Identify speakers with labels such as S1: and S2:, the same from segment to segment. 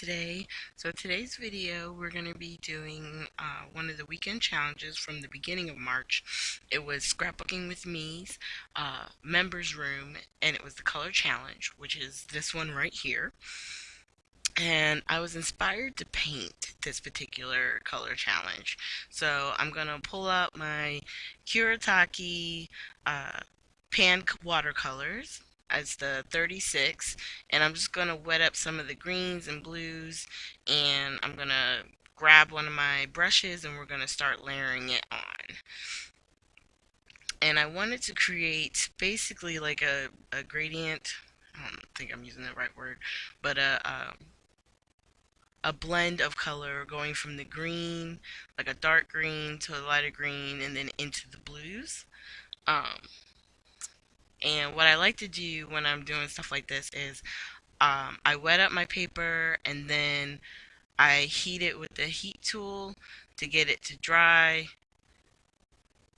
S1: today. So today's video we're going to be doing one of the weekend challenges from the beginning of March. It was Scrapbooking with Me's members room, and it was the color challenge, which is this one right here. And I was inspired to paint this particular color challenge. So I'm going to pull out my Kuretake pan watercolors as the 36, and I'm just going to wet up some of the greens and blues, and I'm going to grab one of my brushes and we're going to start layering it on. And I wanted to create basically like a gradient. I don't think I'm using the right word, but a blend of color going from the green, like a dark green, to a lighter green, and then into the blues. And what I like to do when I'm doing stuff like this is I wet up my paper and then I heat it with the heat tool to get it to dry,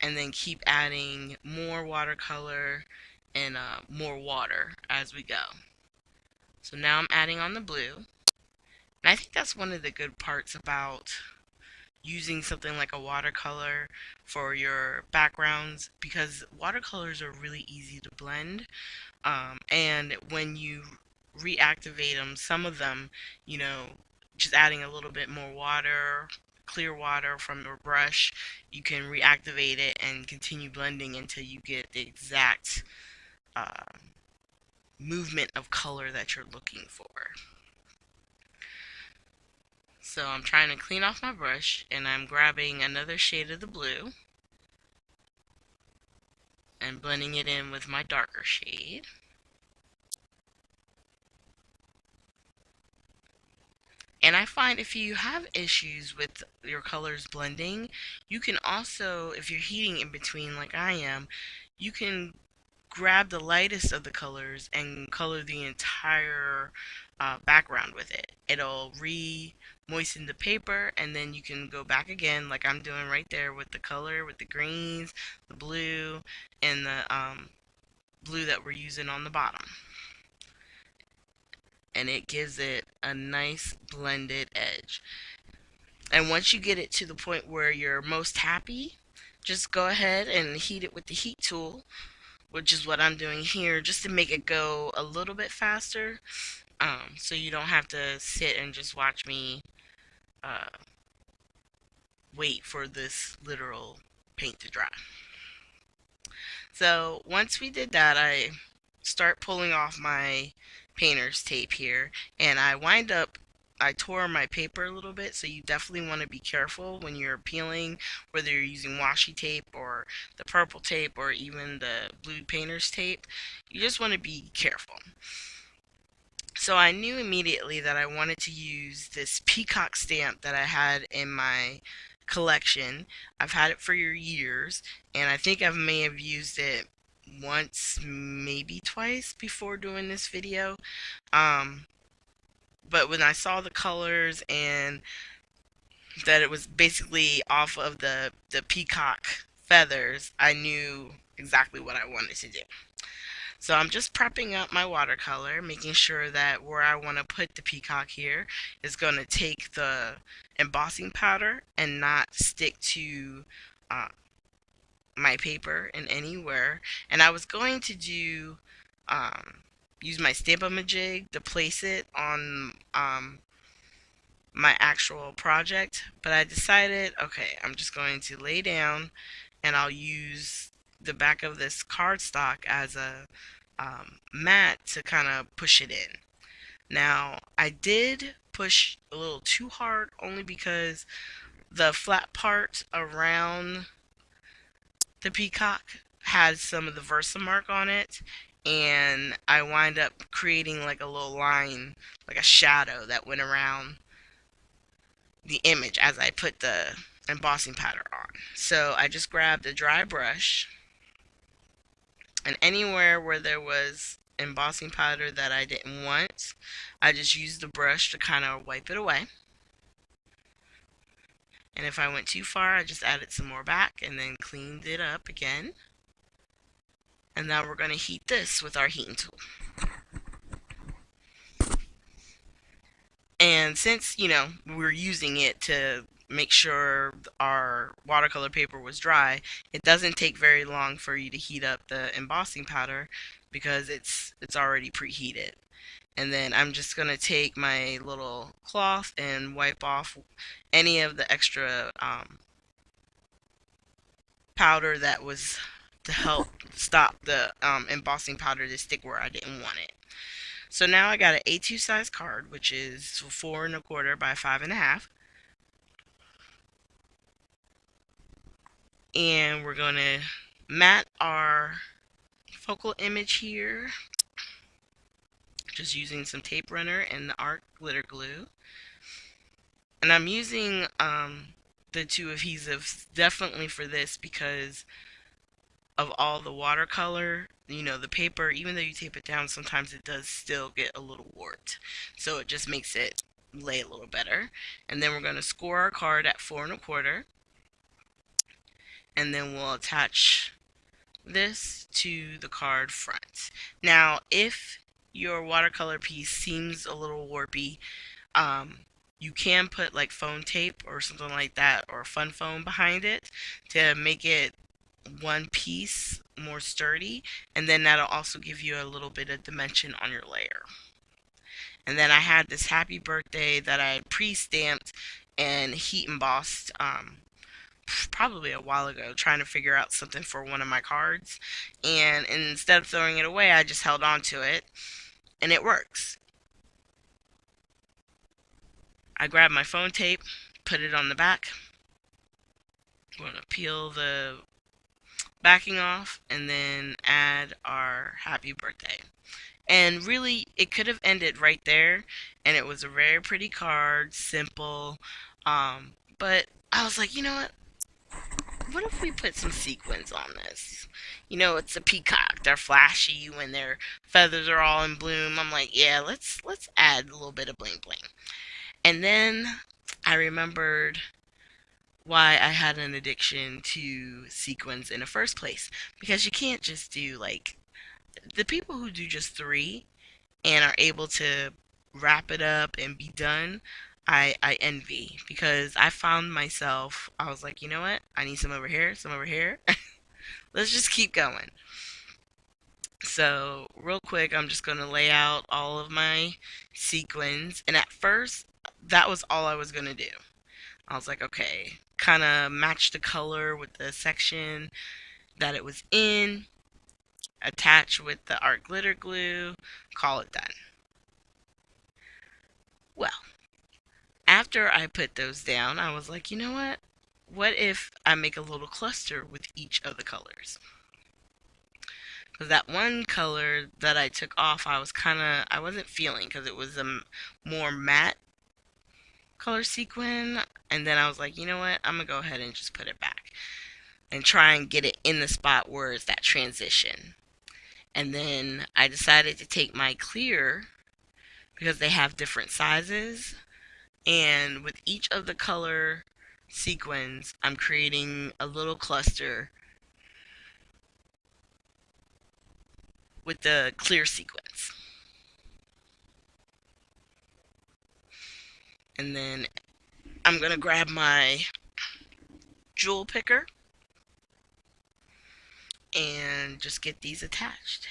S1: and then keep adding more watercolor and more water as we go. So now I'm adding on the blue. And I think that's one of the good parts about using something like a watercolor for your backgrounds, because watercolors are really easy to blend. And when you reactivate them, some of them, just adding a little bit more water, clear water from your brush, you can reactivate it and continue blending until you get the exact movement of color that you're looking for. So I'm trying to clean off my brush, and I'm grabbing another shade of the blue and blending it in with my darker shade. And I find if you have issues with your colors blending, you can also, if you're heating in between like I am, you can grab the lightest of the colors and color the entire background with it. It'll re-moisten the paper, and then you can go back again like I'm doing right there with the color, with the greens, the blue, and the blue that we're using on the bottom. And it gives it a nice blended edge. And once you get it to the point where you're most happy, just go ahead and heat it with the heat tool, which is what I'm doing here, just to make it go a little bit faster, so you don't have to sit and just watch me wait for this literal paint to dry. So once we did that, I start pulling off my painter's tape here, and I tore my paper a little bit, so you definitely want to be careful when you're peeling, whether you're using washi tape or the purple tape or even the blue painter's tape. You just want to be careful. So I knew immediately that I wanted to use this peacock stamp that I had in my collection. I've had it for years, and I think I may have used it once, maybe twice before doing this video. But when I saw the colors and that it was basically off of the peacock feathers, I knew exactly what I wanted to do. So I'm just prepping up my watercolor, making sure that where I want to put the peacock here is going to take the embossing powder and not stick to my paper in anywhere. And I was going to use my Stamp-A-Majig to place it on my actual project, but I decided, okay, I'm just going to lay down and I'll use the back of this cardstock as a mat to kind of push it in. Now, I did push a little too hard, only because the flat part around the peacock had some of the Versamark on it, and I wind up creating like a little line, like a shadow that went around the image as I put the embossing powder on. So I just grabbed a dry brush, and anywhere where there was embossing powder that I didn't want, I just used the brush to kind of wipe it away. And if I went too far, I just added some more back and then cleaned it up again. And now we're going to heat this with our heating tool. And since, we're using it to make sure our watercolor paper was dry, it doesn't take very long for you to heat up the embossing powder because it's already preheated. And then I'm just going to take my little cloth and wipe off any of the extra powder that was to help stop the embossing powder to stick where I didn't want it. So now I got an A2 size card, which is 4 1/4 by 5 1/2. And we're going to mat our focal image here, just using some tape runner and the art glitter glue. And I'm using the two adhesives definitely for this because of all the watercolor. The paper, even though you tape it down, sometimes it does still get a little warped. So it just makes it lay a little better. And then we're going to score our card at 4 1/4. And then we'll attach this to the card front. Now, if your watercolor piece seems a little warpy, you can put like foam tape or something like that, or fun foam behind it to make it one piece more sturdy, and then that'll also give you a little bit of dimension on your layer. And then I had this happy birthday that I pre-stamped and heat embossed probably a while ago, trying to figure out something for one of my cards, and instead of throwing it away, I just held on to it, and it works. I grabbed my phone tape, put it on the back. I'm going to peel the backing off and then add our happy birthday. And really, it could have ended right there, and it was a very pretty card, simple, but I was like, you know what if we put some sequins on this? It's a peacock. They're flashy when their feathers are all in bloom. I'm like, yeah, let's add a little bit of bling bling. And then I remembered why I had an addiction to sequins in the first place. Because you can't just do like the people who do just 3 and are able to wrap it up and be done. I envy, because I found myself, I was like, you know what? I need some over here, some over here. Let's just keep going. So, real quick, I'm just going to lay out all of my sequins. And at first, that was all I was going to do. I was like, okay, kind of match the color with the section that it was in, attach with the art glitter glue, call it done. Well, after I put those down, I was like, you know what? What if I make a little cluster with each of the colors? Because that one color that I took off, I wasn't feeling, because it was a more matte color sequin. And then I was like, you know what? I'm going to go ahead and just put it back and try and get it in the spot where it's that transition. And then I decided to take my clear, because they have different sizes. And with each of the color sequins, I'm creating a little cluster with the clear sequence. And then I'm going to grab my jewel picker and just get these attached.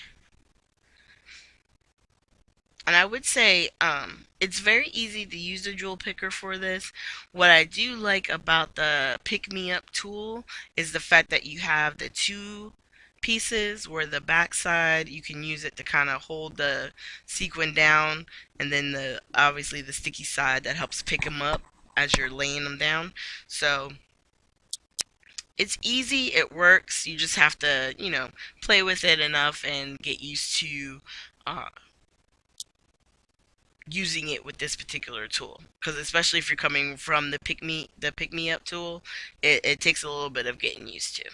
S1: And I would say it's very easy to use the jewel picker for this. What I do like about the Pick Me Up tool is the fact that you have the 2 pieces where the back side, you can use it to kind of hold the sequin down, and then obviously the sticky side that helps pick them up as you're laying them down. So it's easy, it works. You just have to, play with it enough and get used to using it with this particular tool, because especially if you're coming from the pick me up tool, it takes a little bit of getting used to.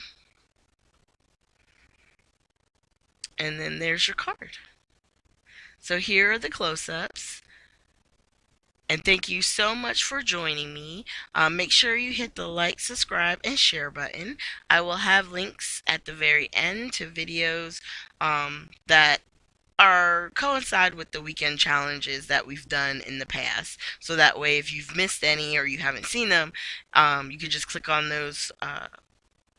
S1: And then there's your card. So here are the close-ups. And thank you so much for joining me. Make sure you hit the like, subscribe, and share button. I will have links at the very end to videos that are coincide with the weekend challenges that we've done in the past. So that way, if you've missed any or you haven't seen them, you can just click on those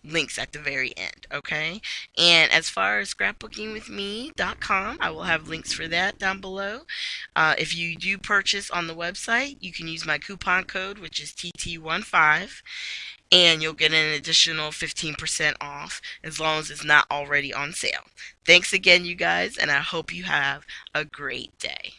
S1: links at the very end, okay? And as far as scrapbookingwithme.com, I will have links for that down below. If you do purchase on the website, you can use my coupon code, which is TT15, and you'll get an additional 15% off as long as it's not already on sale. Thanks again, you guys, and I hope you have a great day.